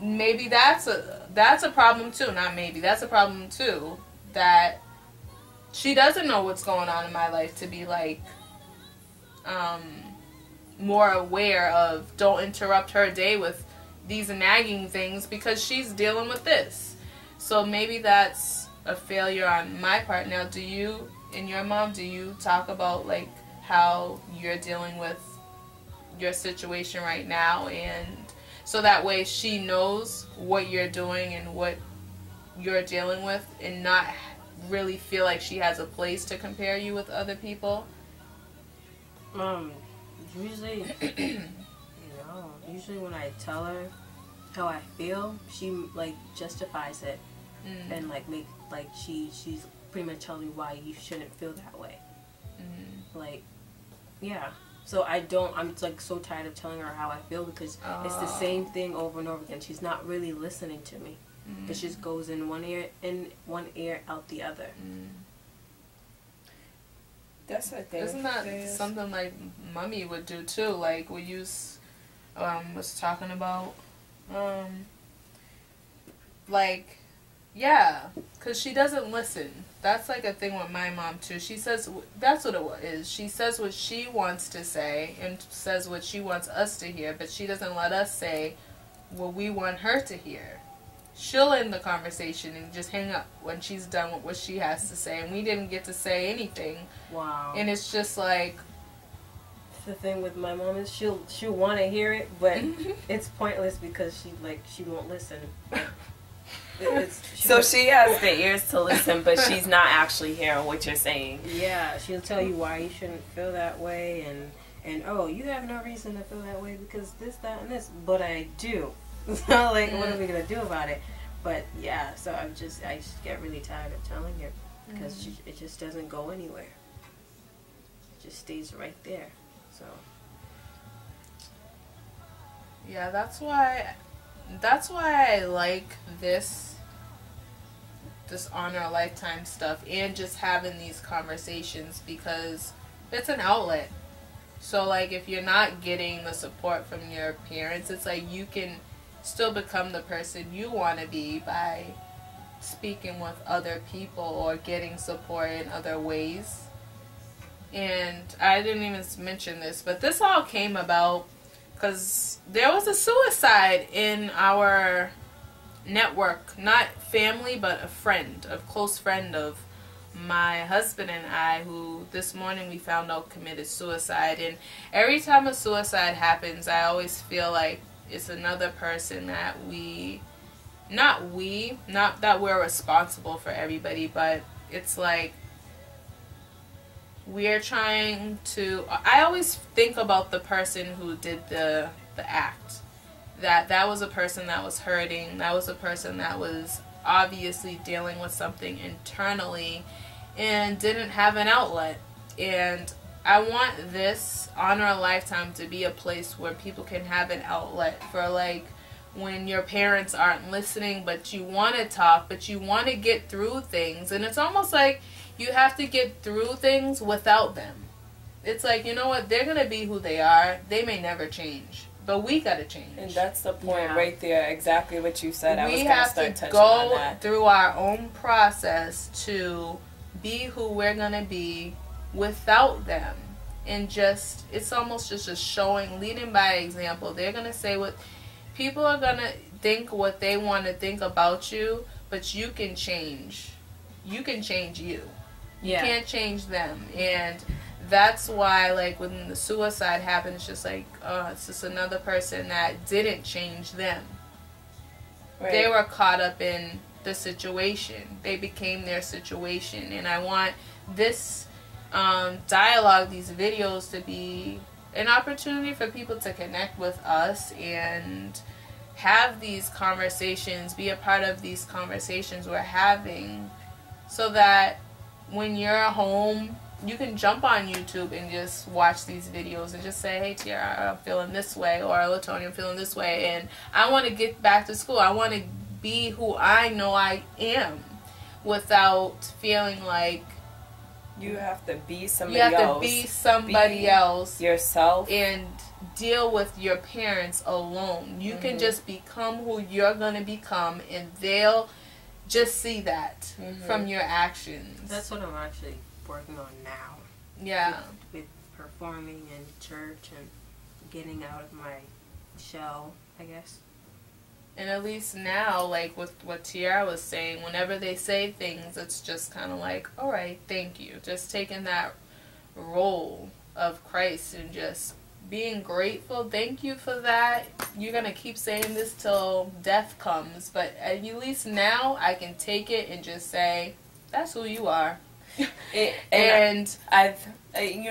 maybe that's a problem too. Not maybe, that's a problem too, that she doesn't know what's going on in my life to be like more aware of. Don't interrupt her day with these nagging things because she's dealing with this. So maybe that's a failure on my part. Now, do you and your mom, do you talk about like how you're dealing with your situation right now, and so that way she knows what you're doing and what you're dealing with, and not really feel like she has a place to compare you with other people? Usually, usually when I tell her how I feel, she like justifies it and like she's pretty much telling me why you shouldn't feel that way. Like, yeah. So I'm like so tired of telling her how I feel because it's the same thing over and over again. She's not really listening to me. It just goes in one ear, out the other. That's the thing. Isn't that something like Mommy would do too? Like we was talking about, like, yeah, because she doesn't listen. That's like a thing with my mom too. She says, that's what it is. She says what she wants to say and says what she wants us to hear, but she doesn't let us say what we want her to hear. She'll end the conversation and just hang up when she's done with what she has to say, and we didn't get to say anything. Wow. And it's just like, the thing with my mom is she'll want to hear it, but it's pointless because she won't listen. So she has the ears to listen, but she's not actually hearing what you're saying. Yeah, she'll tell you why you shouldn't feel that way, and oh, you have no reason to feel that way because this, that, and this. But I do. So like, what are we gonna do about it? But yeah, so I just get really tired of telling her because it just doesn't go anywhere. It just stays right there. So yeah, that's why I like this Honor a Lifetime stuff and just having these conversations, because it's an outlet. So like, if you're not getting the support from your parents, it's like you can still become the person you want to be by speaking with other people or getting support in other ways. And I didn't even mention this, but this all came about because there was a suicide in our network. Not family, but a close friend of my husband and I, who this morning we found out committed suicide. And every time a suicide happens, I always feel like it's another person that not that we're responsible for everybody, but it's like we're trying to, I always think about the person who did the act. That was a person that was hurting. That was a person that was obviously dealing with something internally and didn't have an outlet. And I want this Honor a Lifetime to be a place where people can have an outlet for, like, when your parents aren't listening, but you want to talk, but you want to get through things. And it's almost like you have to get through things without them. It's like, you know what, they're going to be who they are. They may never change, but we got to change. And that's the point right there, exactly what you said. We have to go through our own process to be who we're going to be without them. And just, it's almost just showing, leading by example. They're going to say what, people are going to think what they want to think about you, but you can change. You can change you. You can't change them. And that's why, like, when the suicide happened, it's just like, it's just another person that didn't change them. Right. They were caught up in the situation. They became their situation. And I want this dialogue, these videos, to be an opportunity for people to connect with us and have these conversations, be a part of these conversations we're having, so that when you're home, you can jump on YouTube and just watch these videos and just say, hey, Tiara, I'm feeling this way, or Latonia, I'm feeling this way, and I want to get back to school. I want to be who I know I am without feeling like you have to be somebody else. You have else. to be somebody else. Yourself. And deal with your parents alone. You can just become who you're going to become, and they'll just see that from your actions. That's what I'm actually working on now. Yeah. With performing in church and getting out of my shell, I guess. And at least now, like with what Tiara was saying, whenever they say things, it's just kind of like, all right, thank you. Just taking that role of Christ and just being grateful. Thank you for that. You're going to keep saying this till death comes. But at least now I can take it and just say, that's who you are. And I think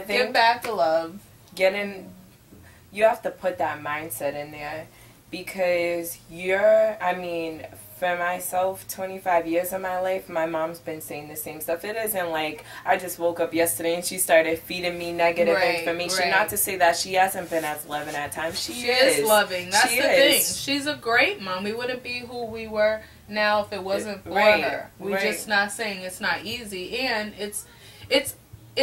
give back the love. You have to put that mindset in there, because for myself, 25 years of my life, my mom's been saying the same stuff. It isn't like I just woke up yesterday and she started feeding me negative information. Right. Not to say that she hasn't been as loving at times. She is loving. That's the thing. She's a great mom. We wouldn't be who we were now if it wasn't for her. We're just not saying it's not easy. And it's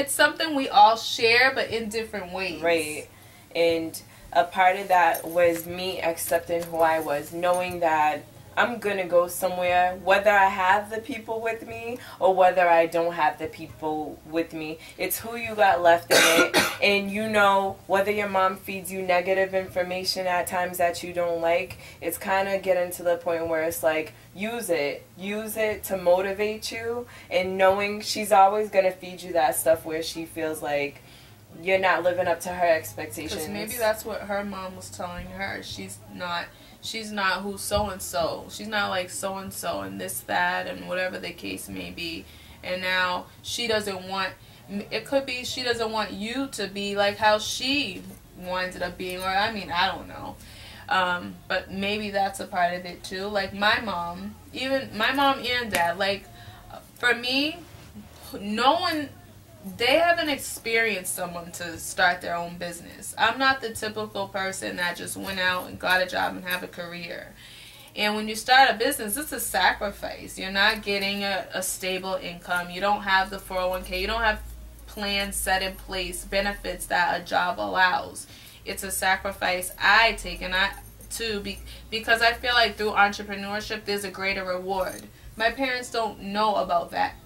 something we all share, but in different ways. Right. And a part of that was me accepting who I was, knowing that I'm going to go somewhere, whether I have the people with me or whether I don't have the people with me. It's who you got left in it. And whether your mom feeds you negative information at times that you don't like, it's kind of getting to the point where it's like, use it to motivate you, and knowing she's always going to feed you that stuff where she feels like you're not living up to her expectations. Because maybe that's what her mom was telling her. She's not who so-and-so. She's not like so-and-so and this, that, and whatever the case may be. And now she doesn't want you to be like how she winds up being. Or, I don't know. But maybe that's a part of it too. Like my mom and dad, like for me, they haven't experienced someone to start their own business. I'm not the typical person that just went out and got a job and have a career. And when you start a business, it's a sacrifice. You're not getting a stable income. You don't have the 401k. You don't have plans set in place, benefits that a job allows. It's a sacrifice I take, and because I feel like through entrepreneurship, there's a greater reward. My parents don't know about that.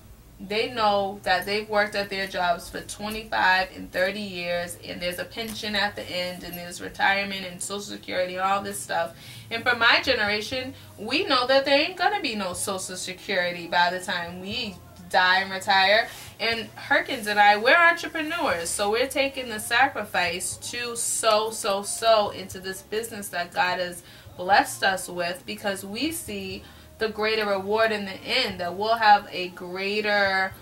They know that they've worked at their jobs for 25 and 30 years, and there's a pension at the end, and there's retirement and Social Security and all this stuff. And for my generation, we know that there ain't going to be no Social Security by the time we die and retire. And Herkins and I, we're entrepreneurs, so we're taking the sacrifice to sow into this business that God has blessed us with, because we see the greater reward in the end, that we'll have a greater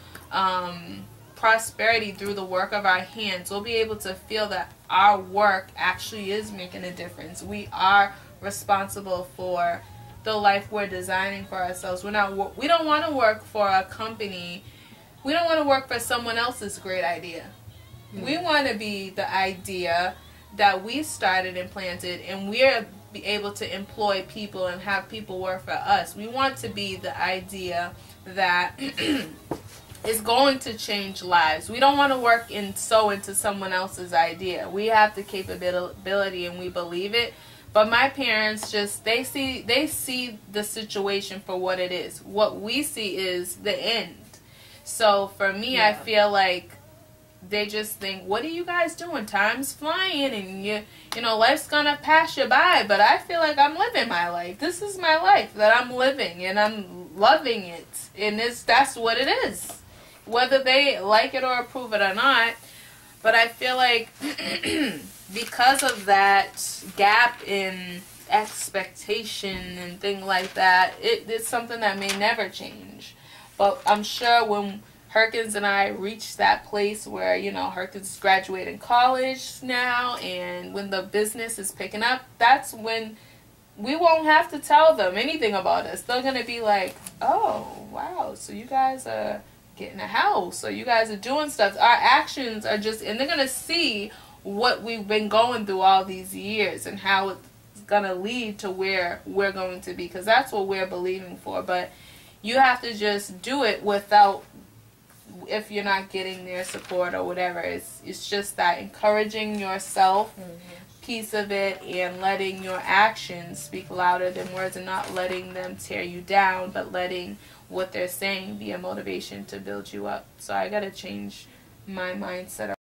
prosperity through the work of our hands. We'll be able to feel that our work actually is making a difference. We are responsible for the life we're designing for ourselves. We don't want to work for a company. We don't want to work for someone else's great idea. We want to be the idea that we started and planted, and we're be able to employ people and have people work for us. We want to be the idea that is going to change lives. We don't want to work and sow into someone else's idea. We have the capability and we believe it. But my parents they see the situation for what it is. What we see is the end. So for me, I feel like they just think, what are you guys doing? Time's flying, and you know, life's gonna pass you by. But I feel like I'm living my life. This is my life that I'm living, and I'm loving it. And that's what it is, whether they like it or approve it or not. But I feel like because of that gap in expectation and thing like that, it's something that may never change. But I'm sure when Herkins and I reached that place where, you know, Herkins is graduating college now, and when the business is picking up, that's when we won't have to tell them anything about us. They're going to be like, oh, wow, so you guys are getting a house, or you guys are doing stuff. Our actions are just, and they're going to see what we've been going through all these years and how it's going to lead to where we're going to be, because that's what we're believing for. But you have to just do it without if you're not getting their support or whatever. It's just that encouraging yourself piece of it, and letting your actions speak louder than words, and not letting them tear you down, but letting what they're saying be a motivation to build you up. So I gotta change my mindset